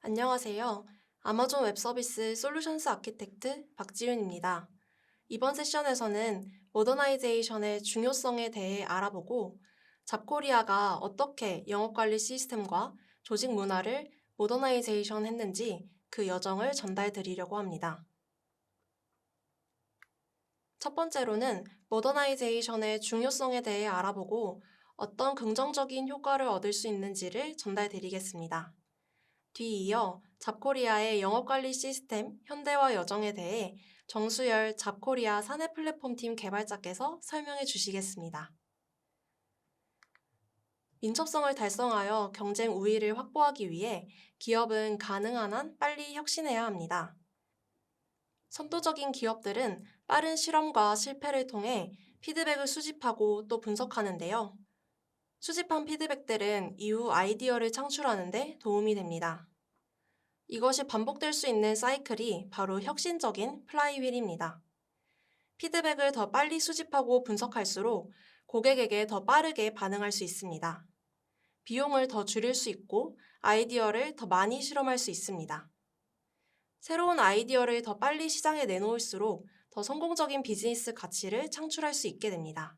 안녕하세요. 아마존 웹서비스 솔루션스 아키텍트 박지윤입니다. 이번 세션에서는 모더나이제이션의 중요성에 대해 알아보고 잡코리아가 어떻게 영업관리 시스템과 조직 문화를 모더나이제이션 했는지 그 여정을 전달드리려고 합니다. 첫 번째로는 모더나이제이션의 중요성에 대해 알아보고 어떤 긍정적인 효과를 얻을 수 있는지를 전달드리겠습니다. 뒤이어 잡코리아의 영업관리 시스템 현대화 여정에 대해 정수열 잡코리아 사내 플랫폼팀 개발자께서 설명해 주시겠습니다. 민첩성을 달성하여 경쟁 우위를 확보하기 위해 기업은 가능한 한 빨리 혁신해야 합니다. 선도적인 기업들은 빠른 실험과 실패를 통해 피드백을 수집하고 또 분석하는데요. 수집한 피드백들은 이후 아이디어를 창출하는 데 도움이 됩니다. 이것이 반복될 수 있는 사이클이 바로 혁신적인 플라이휠입니다. 피드백을 더 빨리 수집하고 분석할수록 고객에게 더 빠르게 반응할 수 있습니다. 비용을 더 줄일 수 있고 아이디어를 더 많이 실험할 수 있습니다. 새로운 아이디어를 더 빨리 시장에 내놓을수록 더 성공적인 비즈니스 가치를 창출할 수 있게 됩니다.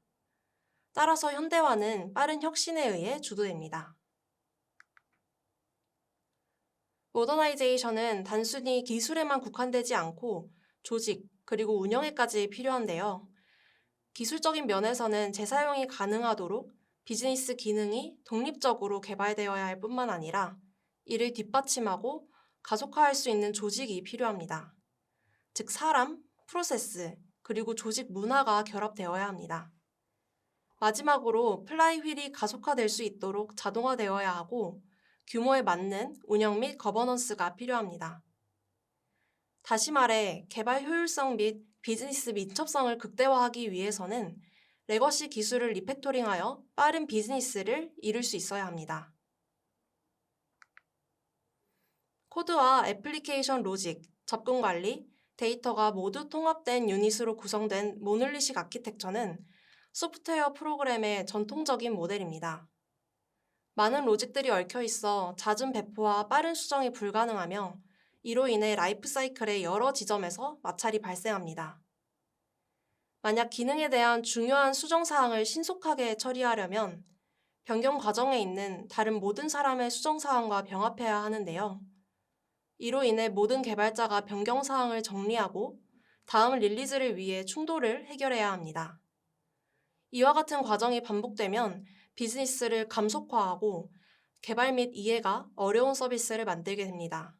따라서 현대화는 빠른 혁신에 의해 주도됩니다. 모더나이제이션은 단순히 기술에만 국한되지 않고 조직, 그리고 운영에까지 필요한데요. 기술적인 면에서는 재사용이 가능하도록 비즈니스 기능이 독립적으로 개발되어야 할 뿐만 아니라 이를 뒷받침하고 가속화할 수 있는 조직이 필요합니다. 즉 사람, 프로세스, 그리고 조직 문화가 결합되어야 합니다. 마지막으로 플라이휠이 가속화될 수 있도록 자동화되어야 하고 규모에 맞는 운영 및 거버넌스가 필요합니다. 다시 말해 개발 효율성 및 비즈니스 민첩성을 극대화하기 위해서는 레거시 기술을 리팩토링하여 빠른 비즈니스를 이룰 수 있어야 합니다. 코드와 애플리케이션 로직, 접근 관리, 데이터가 모두 통합된 유닛으로 구성된 모놀리식 아키텍처는 소프트웨어 프로그램의 전통적인 모델입니다. 많은 로직들이 얽혀 있어 잦은 배포와 빠른 수정이 불가능하며 이로 인해 라이프 사이클의 여러 지점에서 마찰이 발생합니다. 만약 기능에 대한 중요한 수정 사항을 신속하게 처리하려면 변경 과정에 있는 다른 모든 사람의 수정 사항과 병합해야 하는데요. 이로 인해 모든 개발자가 변경 사항을 정리하고 다음 릴리즈를 위해 충돌을 해결해야 합니다. 이와 같은 과정이 반복되면 비즈니스를 감속화하고 개발 및 이해가 어려운 서비스를 만들게 됩니다.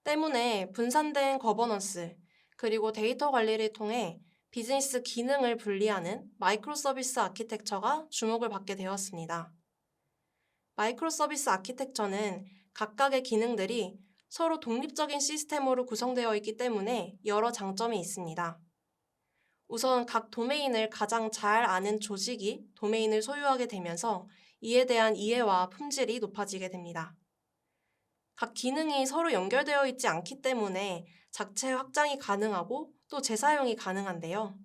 때문에 분산된 거버넌스, 그리고 데이터 관리를 통해 비즈니스 기능을 분리하는 마이크로 서비스 아키텍처가 주목을 받게 되었습니다. 마이크로 서비스 아키텍처는 각각의 기능들이 서로 독립적인 시스템으로 구성되어 있기 때문에 여러 장점이 있습니다. 우선 각 도메인을 가장 잘 아는 조직이 도메인을 소유하게 되면서 이에 대한 이해와 품질이 높아지게 됩니다. 각 기능이 서로 연결되어 있지 않기 때문에 작체 확장이 가능하고 또 재사용이 가능한데요.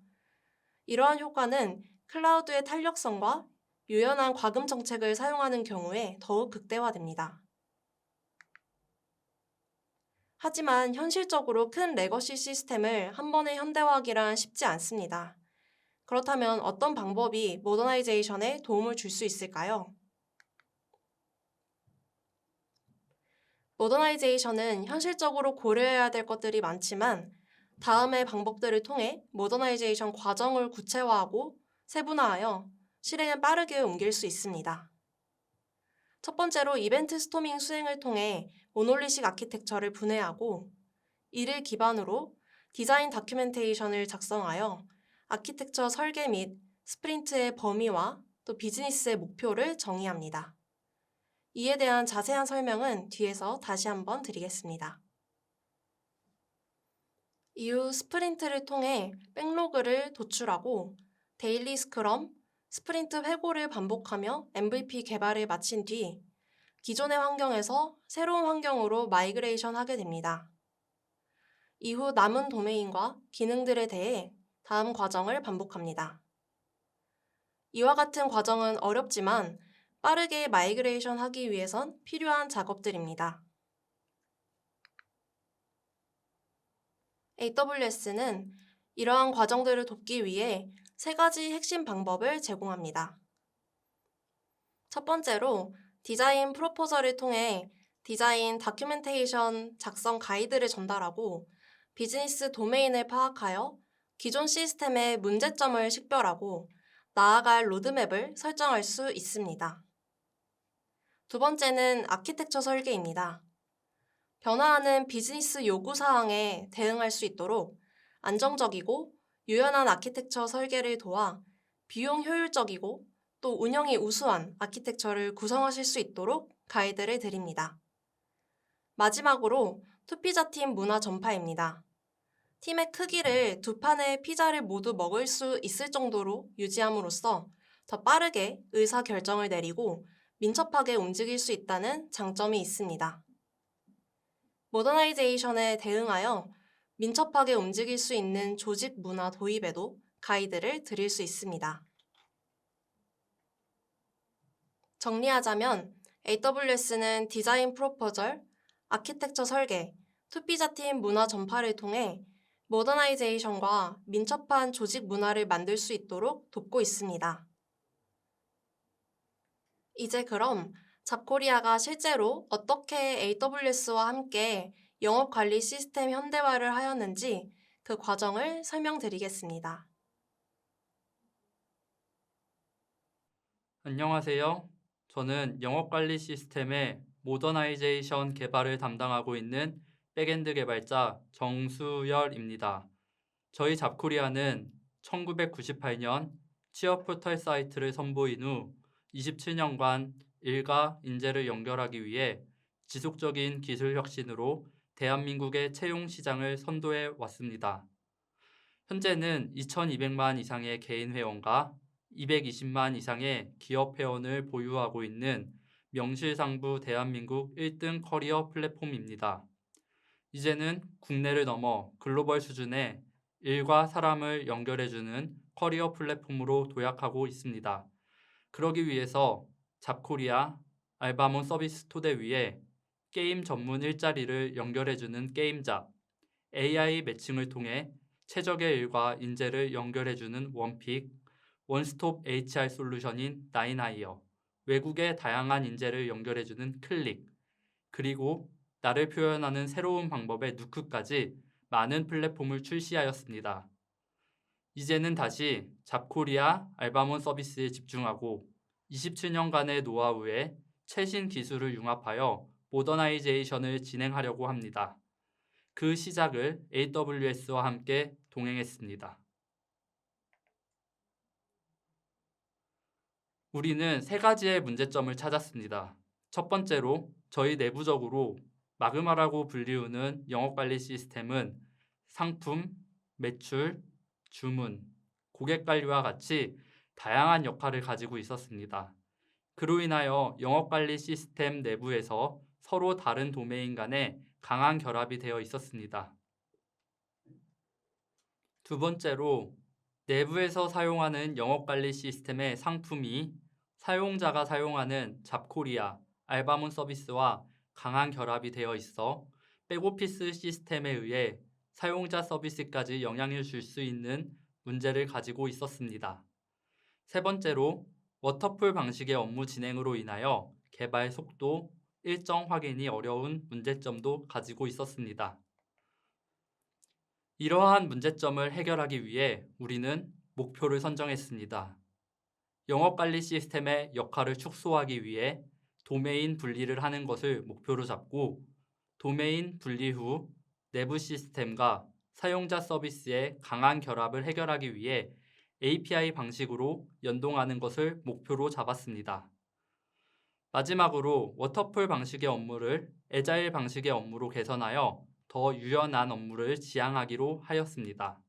이러한 효과는 클라우드의 탄력성과 유연한 과금 정책을 사용하는 경우에 더욱 극대화됩니다. 하지만 현실적으로 큰 레거시 시스템을 한 번에 현대화하기란 쉽지 않습니다. 그렇다면 어떤 방법이 모더나이제이션에 도움을 줄 수 있을까요? 모더나이제이션은 현실적으로 고려해야 될 것들이 많지만 다음의 방법들을 통해 모더나이제이션 과정을 구체화하고 세분화하여 실행에 빠르게 옮길 수 있습니다. 첫 번째로 이벤트 스토밍 수행을 통해 모놀리식 아키텍처를 분해하고 이를 기반으로 디자인 다큐멘테이션을 작성하여 아키텍처 설계 및 스프린트의 범위와 또 비즈니스의 목표를 정의합니다. 이에 대한 자세한 설명은 뒤에서 다시 한번 드리겠습니다. 이후 스프린트를 통해 백로그를 도출하고 데일리 스크럼, 스프린트 회고를 반복하며 MVP 개발을 마친 뒤 기존의 환경에서 새로운 환경으로 마이그레이션 하게 됩니다. 이후 남은 도메인과 기능들에 대해 다음 과정을 반복합니다. 이와 같은 과정은 어렵지만 빠르게 마이그레이션 하기 위해선 필요한 작업들입니다. AWS는 이러한 과정들을 돕기 위해 3가지 핵심 방법을 제공합니다. 첫 번째로 디자인 프로포절을 통해 디자인 다큐멘테이션 작성 가이드를 전달하고 비즈니스 도메인을 파악하여 기존 시스템의 문제점을 식별하고 나아갈 로드맵을 설정할 수 있습니다. 두 번째는 아키텍처 설계입니다. 변화하는 비즈니스 요구사항에 대응할 수 있도록 안정적이고 유연한 아키텍처 설계를 도와 비용 효율적이고 또 운영이 우수한 아키텍처를 구성하실 수 있도록 가이드를 드립니다. 마지막으로 투피자팀 문화 전파입니다. 팀의 크기를 2판의 피자를 모두 먹을 수 있을 정도로 유지함으로써 더 빠르게 의사결정을 내리고 민첩하게 움직일 수 있다는 장점이 있습니다. 모더나이제이션에 대응하여 민첩하게 움직일 수 있는 조직 문화 도입에도 가이드를 드릴 수 있습니다. 정리하자면 AWS는 디자인 프로포절, 아키텍처 설계, 투피자팀 문화 전파를 통해 모더나이제이션과 민첩한 조직 문화를 만들 수 있도록 돕고 있습니다. 이제 그럼 잡코리아가 실제로 어떻게 AWS와 함께 영업관리 시스템 현대화를 하였는지 그 과정을 설명드리겠습니다. 안녕하세요. 저는 영업관리 시스템의 모더나이제이션 개발을 담당하고 있는 백엔드 개발자 정수열입니다. 저희 잡코리아는 1998년 취업 포털 사이트를 선보인 후 27년간 일과 인재를 연결하기 위해 지속적인 기술 혁신으로 대한민국의 채용 시장을 선도해 왔습니다. 현재는 2,200만 이상의 개인 회원과 220만 이상의 기업 회원을 보유하고 있는 명실상부 대한민국 1등 커리어 플랫폼입니다. 이제는 국내를 넘어 글로벌 수준의 일과 사람을 연결해주는 커리어 플랫폼으로 도약하고 있습니다. 그러기 위해서 잡코리아, 알바몬 서비스 토대 위에 게임 전문 일자리를 연결해주는 게임잡, AI 매칭을 통해 최적의 일과 인재를 연결해주는 원픽, 원스톱 HR 솔루션인 나인하이어, 외국의 다양한 인재를 연결해주는 클릭, 그리고 나를 표현하는 새로운 방법의 누크까지 많은 플랫폼을 출시하였습니다. 이제는 다시 잡코리아 알바몬 서비스에 집중하고 27년간의 노하우에 최신 기술을 융합하여 모더나이제이션을 진행하려고 합니다. 그 시작을 AWS와 함께 동행했습니다. 우리는 3가지의 문제점을 찾았습니다. 첫 번째로 저희 내부적으로 마그마라고 불리우는 영업관리 시스템은 상품, 매출, 주문, 고객관리와 같이 다양한 역할을 가지고 있었습니다. 그로 인하여 영업관리 시스템 내부에서 서로 다른 도메인 간에 강한 결합이 되어 있었습니다. 두 번째로 내부에서 사용하는 영업관리 시스템의 상품이 사용자가 사용하는 잡코리아, 알바몬 서비스와 강한 결합이 되어 있어 백오피스 시스템에 의해 사용자 서비스까지 영향을 줄 수 있는 문제를 가지고 있었습니다. 세 번째로 워터풀 방식의 업무 진행으로 인하여 개발 속도, 일정 확인이 어려운 문제점도 가지고 있었습니다. 이러한 문제점을 해결하기 위해 우리는 목표를 선정했습니다. 영업관리 시스템의 역할을 축소하기 위해 도메인 분리를 하는 것을 목표로 잡고 도메인 분리 후 내부 시스템과 사용자 서비스의 강한 결합을 해결하기 위해 API 방식으로 연동하는 것을 목표로 잡았습니다. 마지막으로 워터풀 방식의 업무를 애자일 방식의 업무로 개선하여 더 유연한 업무를 지향하기로 하였습니다.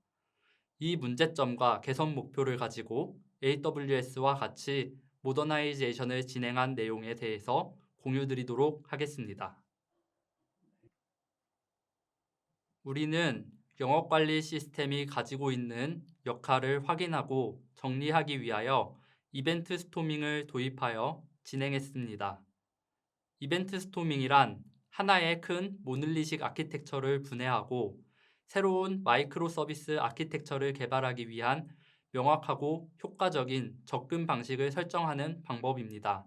이 문제점과 개선 목표를 가지고 AWS와 같이 모더나이제이션을 진행한 내용에 대해서 공유드리도록 하겠습니다. 우리는 영업관리 시스템이 가지고 있는 역할을 확인하고 정리하기 위하여 이벤트 스토밍을 도입하여 진행했습니다. 이벤트 스토밍이란 하나의 큰 모듈리식 아키텍처를 분해하고 새로운 마이크로 서비스 아키텍처를 개발하기 위한 명확하고 효과적인 접근 방식을 설정하는 방법입니다.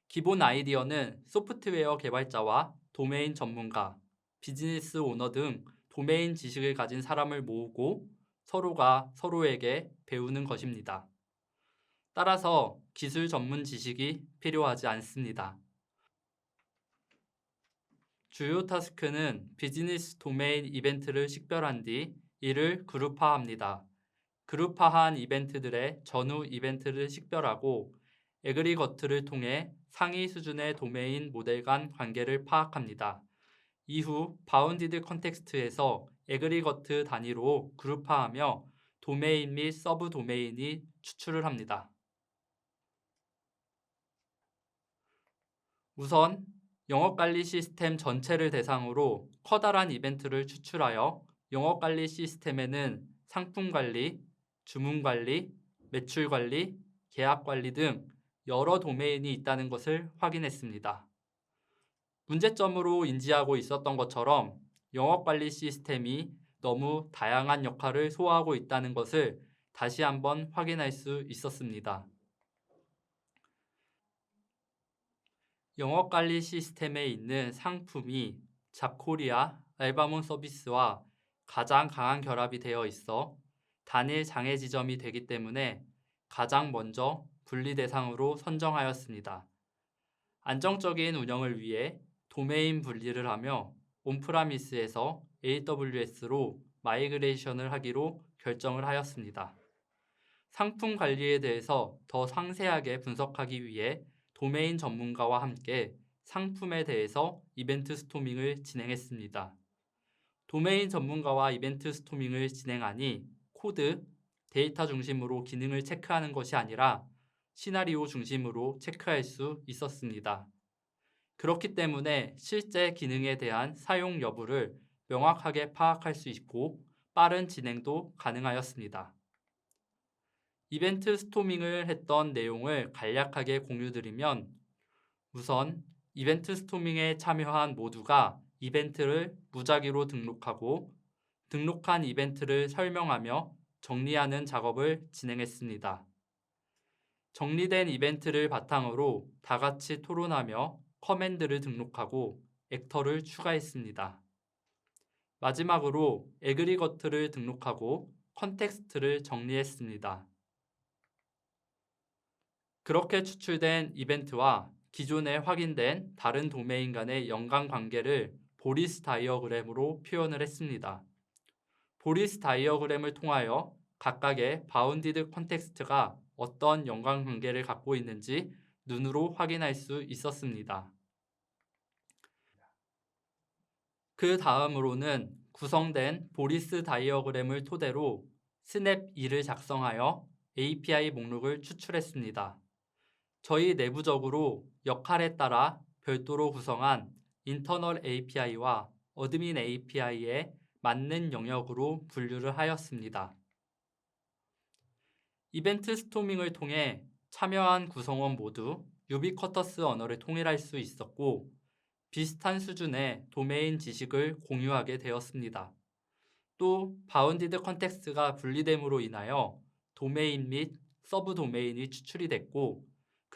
기본 아이디어는 소프트웨어 개발자와 도메인 전문가, 비즈니스 오너 등 도메인 지식을 가진 사람을 모으고 서로가 서로에게 배우는 것입니다. 따라서 기술 전문 지식이 필요하지 않습니다. 주요 타스크는 비즈니스 도메인 이벤트를 식별한 뒤 이를 그룹화합니다. 그룹화한 이벤트들의 전후 이벤트를 식별하고 에그리거트를 통해 상위 수준의 도메인 모델 간 관계를 파악합니다. 이후 바운디드 컨텍스트에서 에그리거트 단위로 그룹화하며 도메인 및 서브 도메인이 추출을 합니다. 우선 영업관리 시스템 전체를 대상으로 커다란 이벤트를 추출하여 영업관리 시스템에는 상품관리, 주문관리, 매출관리, 계약관리 등 여러 도메인이 있다는 것을 확인했습니다. 문제점으로 인지하고 있었던 것처럼 영업관리 시스템이 너무 다양한 역할을 소화하고 있다는 것을 다시 한번 확인할 수 있었습니다. 영업관리 시스템에 있는 상품이 잡코리아, 알바몬 서비스와 가장 강한 결합이 되어 있어 단일 장애 지점이 되기 때문에 가장 먼저 분리 대상으로 선정하였습니다. 안정적인 운영을 위해 도메인 분리를 하며 온프라미스에서 AWS로 마이그레이션을 하기로 결정을 하였습니다. 상품 관리에 대해서 더 상세하게 분석하기 위해 도메인 전문가와 함께 상품에 대해서 이벤트 스토밍을 진행했습니다. 도메인 전문가와 이벤트 스토밍을 진행하니 코드, 데이터 중심으로 기능을 체크하는 것이 아니라 시나리오 중심으로 체크할 수 있었습니다. 그렇기 때문에 실제 기능에 대한 사용 여부를 명확하게 파악할 수 있고 빠른 진행도 가능하였습니다. 이벤트 스토밍을 했던 내용을 간략하게 공유드리면 우선 이벤트 스토밍에 참여한 모두가 이벤트를 무작위로 등록하고 등록한 이벤트를 설명하며 정리하는 작업을 진행했습니다. 정리된 이벤트를 바탕으로 다 같이 토론하며 커맨드를 등록하고 액터를 추가했습니다. 마지막으로 에그리거트를 등록하고 컨텍스트를 정리했습니다. 그렇게 추출된 이벤트와 기존에 확인된 다른 도메인 간의 연관 관계를 보리스 다이어그램으로 표현을 했습니다. 보리스 다이어그램을 통하여 각각의 바운디드 컨텍스트가 어떤 연관 관계를 갖고 있는지 눈으로 확인할 수 있었습니다. 그 다음으로는 구성된 보리스 다이어그램을 토대로 스냅 2를 작성하여 API 목록을 추출했습니다. 저희 내부적으로 역할에 따라 별도로 구성한 인터널 API와 어드민 API에 맞는 영역으로 분류를 하였습니다. 이벤트 스토밍을 통해 참여한 구성원 모두 유비쿼터스 언어를 통일할 수 있었고 비슷한 수준의 도메인 지식을 공유하게 되었습니다. 또 바운디드 컨텍스트가 분리됨으로 인하여 도메인 및 서브 도메인이 추출이 됐고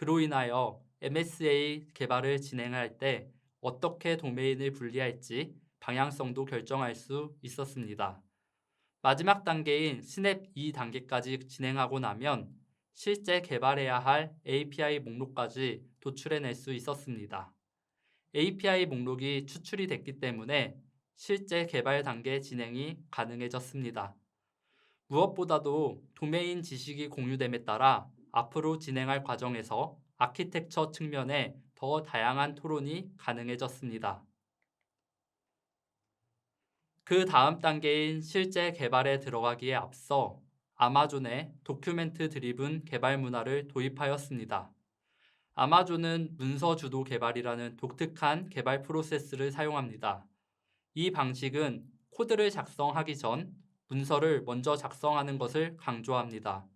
그로 인하여 MSA 개발을 진행할 때 어떻게 도메인을 분리할지 방향성도 결정할 수 있었습니다. 마지막 단계인 스냅 2단계까지 진행하고 나면 실제 개발해야 할 API 목록까지 도출해낼 수 있었습니다. API 목록이 추출이 됐기 때문에 실제 개발 단계 진행이 가능해졌습니다. 무엇보다도 도메인 지식이 공유됨에 따라 앞으로 진행할 과정에서 아키텍처 측면에 더 다양한 토론이 가능해졌습니다. 그 다음 단계인 실제 개발에 들어가기에 앞서 아마존의 도큐멘트 드리븐 개발 문화를 도입하였습니다. 아마존은 문서 주도 개발이라는 독특한 개발 프로세스를 사용합니다. 이 방식은 코드를 작성하기 전 문서를 먼저 작성하는 것을 강조합니다.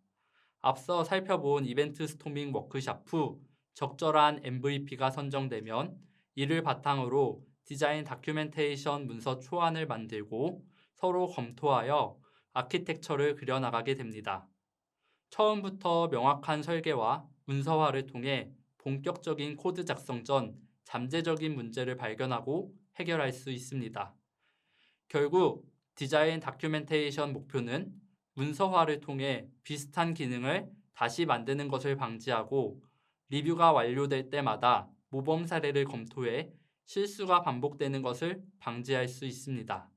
앞서 살펴본 이벤트 스토밍 워크샵 후 적절한 MVP가 선정되면 이를 바탕으로 디자인 다큐멘테이션 문서 초안을 만들고 서로 검토하여 아키텍처를 그려나가게 됩니다. 처음부터 명확한 설계와 문서화를 통해 본격적인 코드 작성 전 잠재적인 문제를 발견하고 해결할 수 있습니다. 결국 디자인 다큐멘테이션 목표는 문서화를 통해 비슷한 기능을 다시 만드는 것을 방지하고 리뷰가 완료될 때마다 모범 사례를 검토해 실수가 반복되는 것을 방지할 수 있습니다.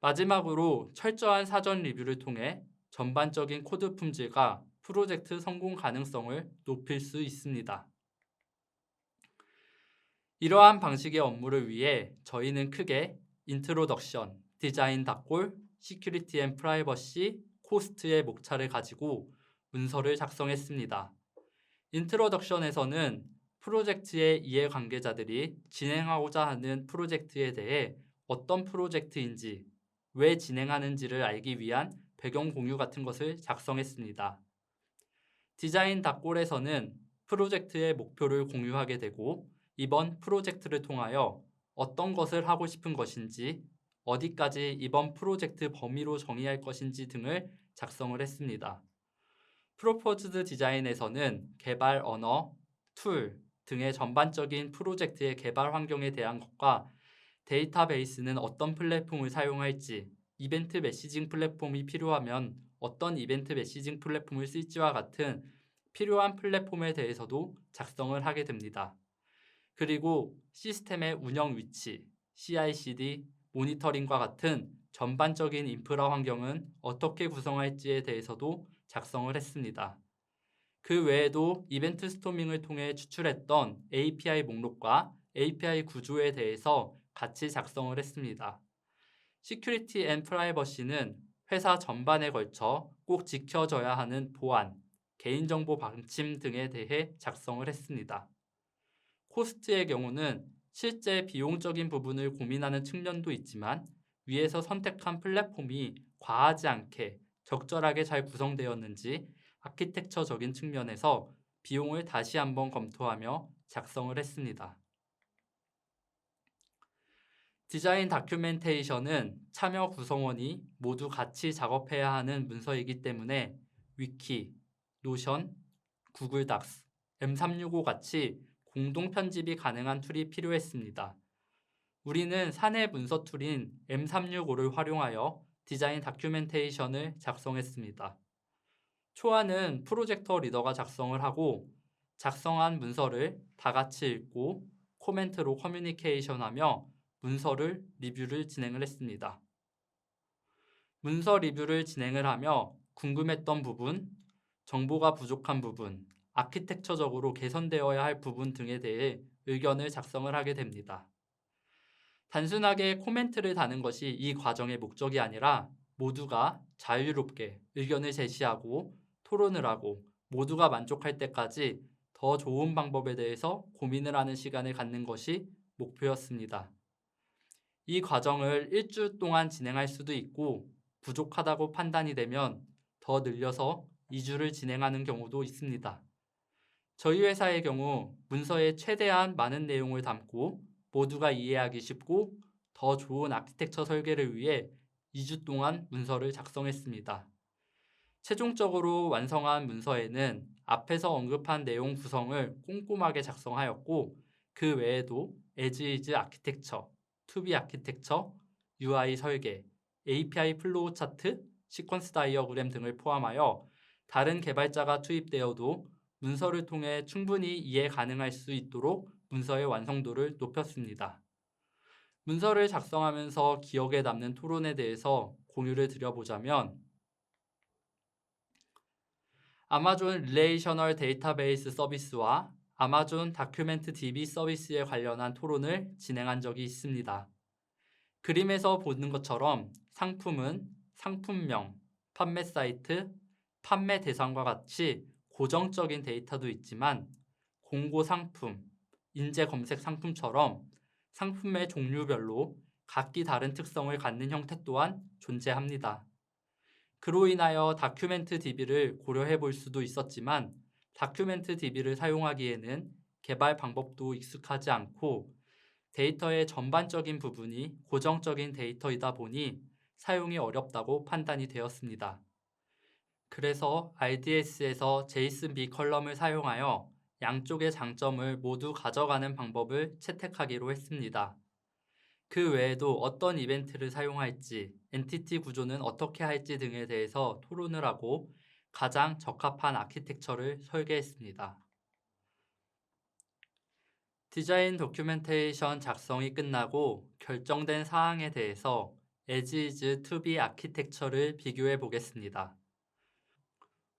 마지막으로 철저한 사전 리뷰를 통해 전반적인 코드 품질과 프로젝트 성공 가능성을 높일 수 있습니다. 이러한 방식의 업무를 위해 저희는 크게 인트로덕션, 디자인 닷골, 시큐리티 앤 프라이버시, 코스트의 목차를 가지고 문서를 작성했습니다. 인트로덕션에서는 프로젝트의 이해관계자들이 진행하고자 하는 프로젝트에 대해 어떤 프로젝트인지, 왜 진행하는지를 알기 위한 배경 공유 같은 것을 작성했습니다. 디자인 닷골에서는 프로젝트의 목표를 공유하게 되고 이번 프로젝트를 통하여 어떤 것을 하고 싶은 것인지, 어디까지 이번 프로젝트 범위로 정의할 것인지 등을 작성을 했습니다. 프로포즈드 디자인에서는 개발 언어, 툴 등의 전반적인 프로젝트의 개발 환경에 대한 것과 데이터베이스는 어떤 플랫폼을 사용할지, 이벤트 메시징 플랫폼이 필요하면 어떤 이벤트 메시징 플랫폼을 쓸지와 같은 필요한 플랫폼에 대해서도 작성을 하게 됩니다. 그리고 시스템의 운영 위치, CI/CD, 모니터링과 같은 전반적인 인프라 환경은 어떻게 구성할지에 대해서도 작성을 했습니다. 그 외에도 이벤트 스토밍을 통해 추출했던 API 목록과 API 구조에 대해서 같이 작성을 했습니다. 시큐리티 앤 프라이버시는 회사 전반에 걸쳐 꼭 지켜져야 하는 보안, 개인정보 방침 등에 대해 작성을 했습니다. 코스트의 경우는 실제 비용적인 부분을 고민하는 측면도 있지만 위에서 선택한 플랫폼이 과하지 않게 적절하게 잘 구성되었는지 아키텍처적인 측면에서 비용을 다시 한번 검토하며 작성을 했습니다. 디자인 다큐멘테이션은 참여 구성원이 모두 같이 작업해야 하는 문서이기 때문에 위키, 노션, 구글 닥스, M365 같이 공동 편집이 가능한 툴이 필요했습니다. 우리는 사내 문서 툴인 M365를 활용하여 디자인 다큐멘테이션을 작성했습니다. 초안은 프로젝터 리더가 작성을 하고 작성한 문서를 다 같이 읽고 코멘트로 커뮤니케이션하며 문서를 리뷰를 진행을 했습니다. 문서 리뷰를 진행을 하며 궁금했던 부분, 정보가 부족한 부분, 아키텍처적으로 개선되어야 할 부분 등에 대해 의견을 작성을 하게 됩니다. 단순하게 코멘트를 다는 것이 이 과정의 목적이 아니라 모두가 자유롭게 의견을 제시하고 토론을 하고 모두가 만족할 때까지 더 좋은 방법에 대해서 고민을 하는 시간을 갖는 것이 목표였습니다. 이 과정을 일주 동안 진행할 수도 있고 부족하다고 판단이 되면 더 늘려서 2주를 진행하는 경우도 있습니다. 저희 회사의 경우 문서에 최대한 많은 내용을 담고 모두가 이해하기 쉽고 더 좋은 아키텍처 설계를 위해 2주 동안 문서를 작성했습니다. 최종적으로 완성한 문서에는 앞에서 언급한 내용 구성을 꼼꼼하게 작성하였고 그 외에도 as is 아키텍처, to be 아키텍처, UI 설계, API 플로우 차트, 시퀀스 다이어그램 등을 포함하여 다른 개발자가 투입되어도 문서를 통해 충분히 이해 가능할 수 있도록 문서의 완성도를 높였습니다. 문서를 작성하면서 기억에 남는 토론에 대해서 공유를 드려보자면 아마존 릴레이셔널 데이터베이스 서비스와 아마존 다큐멘트 DB 서비스에 관련한 토론을 진행한 적이 있습니다. 그림에서 보는 것처럼 상품은 상품명, 판매 사이트, 판매 대상과 같이 고정적인 데이터도 있지만 공고 상품, 인재 검색 상품처럼 상품의 종류별로 각기 다른 특성을 갖는 형태 또한 존재합니다. 그로 인하여 다큐멘트 DB를 고려해 볼 수도 있었지만 다큐멘트 DB를 사용하기에는 개발 방법도 익숙하지 않고 데이터의 전반적인 부분이 고정적인 데이터이다 보니 사용이 어렵다고 판단이 되었습니다. 그래서 RDS에서 JSON-B 컬럼을 사용하여 양쪽의 장점을 모두 가져가는 방법을 채택하기로 했습니다. 그 외에도 어떤 이벤트를 사용할지, 엔티티 구조는 어떻게 할지 등에 대해서 토론을 하고 가장 적합한 아키텍처를 설계했습니다. 디자인 도큐멘테이션 작성이 끝나고 결정된 사항에 대해서 as is to be 아키텍처를 비교해 보겠습니다.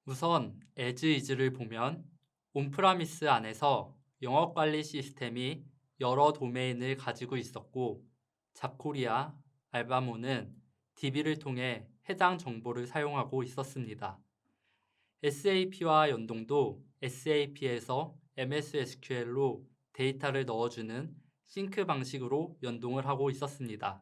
우선 as is를 보면 온프라미스 안에서 영업관리 시스템이 여러 도메인을 가지고 있었고 잡코리아, 알바모는 DB를 통해 해당 정보를 사용하고 있었습니다. SAP와 연동도 SAP에서 MS SQL로 데이터를 넣어주는 싱크 방식으로 연동을 하고 있었습니다.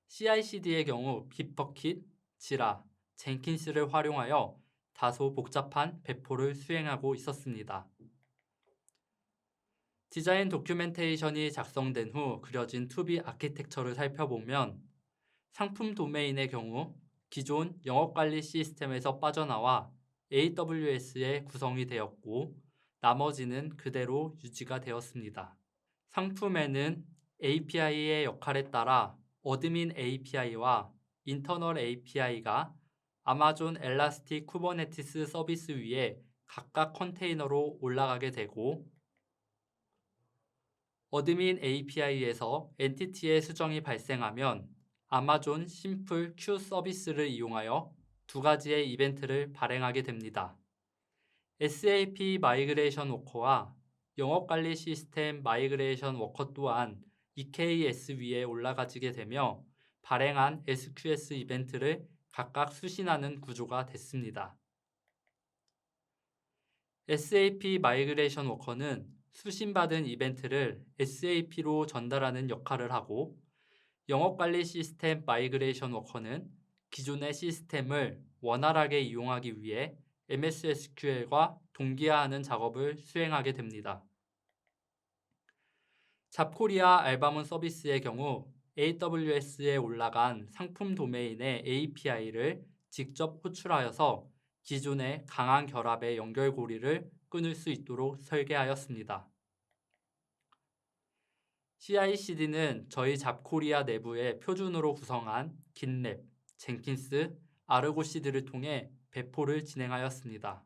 CI/CD의 경우 빗버킷, 지라, 젠킨스를 활용하여 다소 복잡한 배포를 수행하고 있었습니다. 디자인 도큐멘테이션이 작성된 후 그려진 투비 아키텍처를 살펴보면 상품 도메인의 경우 기존 영업관리 시스템에서 빠져나와 AWS에 구성이 되었고 나머지는 그대로 유지가 되었습니다. 상품에는 API의 역할에 따라 어드민 API와 인터널 API가 아마존 엘라스틱 쿠버네티스 서비스 위에 각각 컨테이너로 올라가게 되고 어드민 API에서 엔티티의 수정이 발생하면 아마존 심플 큐 서비스를 이용하여 두 가지의 이벤트를 발행하게 됩니다. SAP 마이그레이션 워커와 영업관리 시스템 마이그레이션 워커 또한 EKS 위에 올라가지게 되며 발행한 SQS 이벤트를 각각 수신하는 구조가 됐습니다. SAP 마이그레이션 워커는 수신받은 이벤트를 SAP로 전달하는 역할을 하고 영업관리 시스템 마이그레이션 워커는 기존의 시스템을 원활하게 이용하기 위해 MS SQL과 동기화하는 작업을 수행하게 됩니다. 잡코리아 알바몬 서비스의 경우 AWS에 올라간 상품 도메인의 API를 직접 호출하여서 기존의 강한 결합의 연결고리를 끊을 수 있도록 설계하였습니다. CI/CD는 저희 잡코리아 내부의 표준으로 구성한 깃랩, 젠킨스, 아르고 CD를 통해 배포를 진행하였습니다.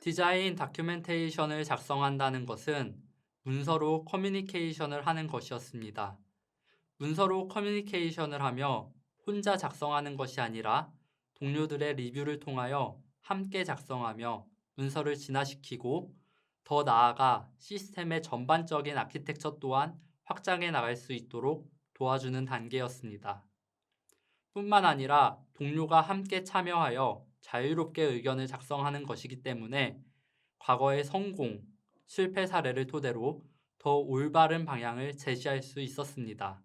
디자인 다큐멘테이션을 작성한다는 것은 문서로 커뮤니케이션을 하는 것이었습니다. 문서로 커뮤니케이션을 하며 혼자 작성하는 것이 아니라 동료들의 리뷰를 통하여 함께 작성하며 문서를 진화시키고 더 나아가 시스템의 전반적인 아키텍처 또한 확장해 나갈 수 있도록 도와주는 단계였습니다. 뿐만 아니라 동료가 함께 참여하여 자유롭게 의견을 작성하는 것이기 때문에 과거의 성공, 실패 사례를 토대로 더 올바른 방향을 제시할 수 있었습니다.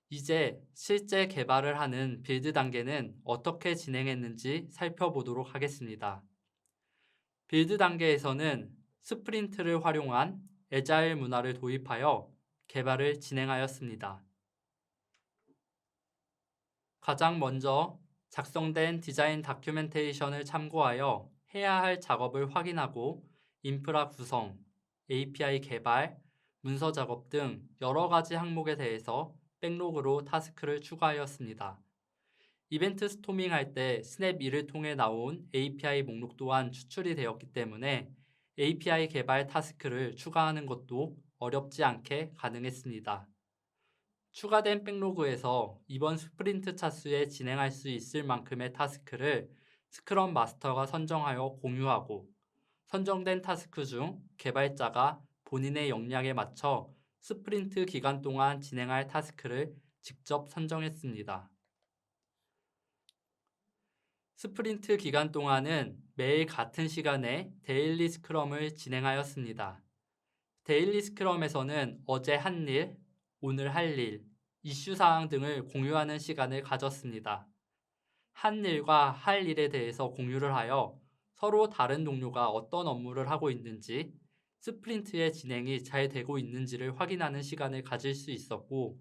이제 실제 개발을 하는 빌드 단계는 어떻게 진행했는지 살펴보도록 하겠습니다. 빌드 단계에서는 스프린트를 활용한 애자일 문화를 도입하여 개발을 진행하였습니다. 가장 먼저 작성된 디자인 다큐멘테이션을 참고하여 해야 할 작업을 확인하고 인프라 구성, API 개발, 문서 작업 등 여러 가지 항목에 대해서 백로그로 타스크를 추가하였습니다. 이벤트 스토밍할 때 스냅 2를 통해 나온 API 목록 또한 추출이 되었기 때문에 API 개발 타스크를 추가하는 것도 어렵지 않게 가능했습니다. 추가된 백로그에서 이번 스프린트 차수에 진행할 수 있을 만큼의 타스크를 스크럼 마스터가 선정하여 공유하고 선정된 타스크 중 개발자가 본인의 역량에 맞춰 스프린트 기간 동안 진행할 타스크를 직접 선정했습니다. 스프린트 기간 동안은 매일 같은 시간에 데일리 스크럼을 진행하였습니다. 데일리 스크럼에서는 어제 한 일, 오늘 할 일, 이슈 사항 등을 공유하는 시간을 가졌습니다. 한 일과 할 일에 대해서 공유를 하여 서로 다른 동료가 어떤 업무를 하고 있는지, 스프린트의 진행이 잘 되고 있는지를 확인하는 시간을 가질 수 있었고,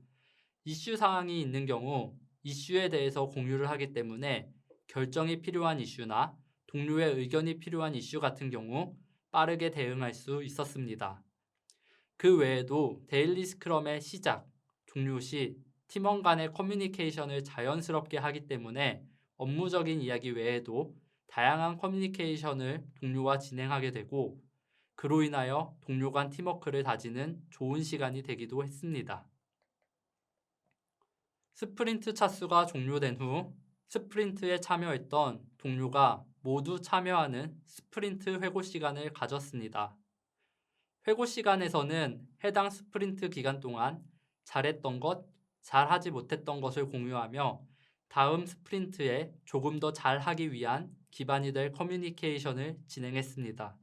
이슈 사항이 있는 경우 이슈에 대해서 공유를 하기 때문에 결정이 필요한 이슈나 동료의 의견이 필요한 이슈 같은 경우 빠르게 대응할 수 있었습니다. 그 외에도 데일리 스크럼의 시작, 종료 시 팀원 간의 커뮤니케이션을 자연스럽게 하기 때문에 업무적인 이야기 외에도 다양한 커뮤니케이션을 동료와 진행하게 되고, 그로 인하여 동료 간 팀워크를 다지는 좋은 시간이 되기도 했습니다. 스프린트 차수가 종료된 후 스프린트에 참여했던 동료가 모두 참여하는 스프린트 회고 시간을 가졌습니다. 회고 시간에서는 해당 스프린트 기간 동안 잘했던 것, 잘하지 못했던 것을 공유하며 다음 스프린트에 조금 더 잘하기 위한 기반이 될 커뮤니케이션을 진행했습니다.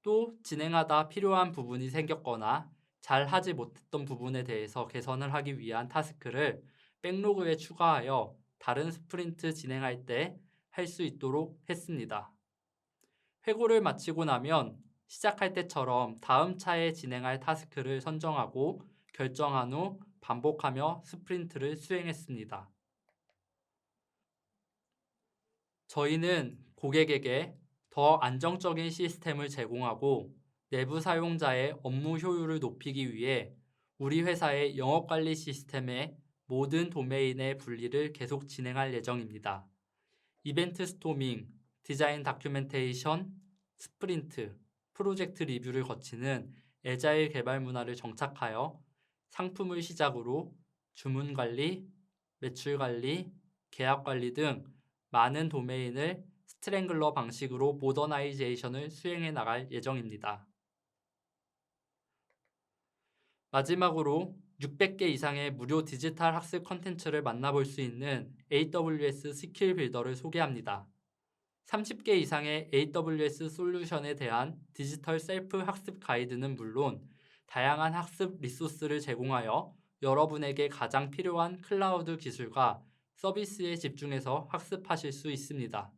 또 진행하다 필요한 부분이 생겼거나 잘하지 못했던 부분에 대해서 개선을 하기 위한 타스크를 백로그에 추가하여 다른 스프린트 진행할 때 할 수 있도록 했습니다. 회고를 마치고 나면 시작할 때처럼 다음 차에 진행할 타스크를 선정하고 결정한 후 반복하며 스프린트를 수행했습니다. 저희는 고객에게 더 안정적인 시스템을 제공하고 내부 사용자의 업무 효율을 높이기 위해 우리 회사의 영업관리 시스템의 모든 도메인의 분리를 계속 진행할 예정입니다. 이벤트 스토밍, 디자인 다큐멘테이션, 스프린트, 프로젝트 리뷰를 거치는 애자일 개발 문화를 정착하여 상품을 시작으로 주문 관리, 매출 관리, 계약 관리 등 많은 도메인을 스트랭글러 방식으로 모더나이제이션을 수행해 나갈 예정입니다. 마지막으로 600개 이상의 무료 디지털 학습 콘텐츠를 만나볼 수 있는 AWS 스킬 빌더를 소개합니다. 30개 이상의 AWS 솔루션에 대한 디지털 셀프 학습 가이드는 물론 다양한 학습 리소스를 제공하여 여러분에게 가장 필요한 클라우드 기술과 서비스에 집중해서 학습하실 수 있습니다.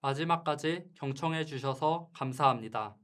마지막까지 경청해 주셔서 감사합니다.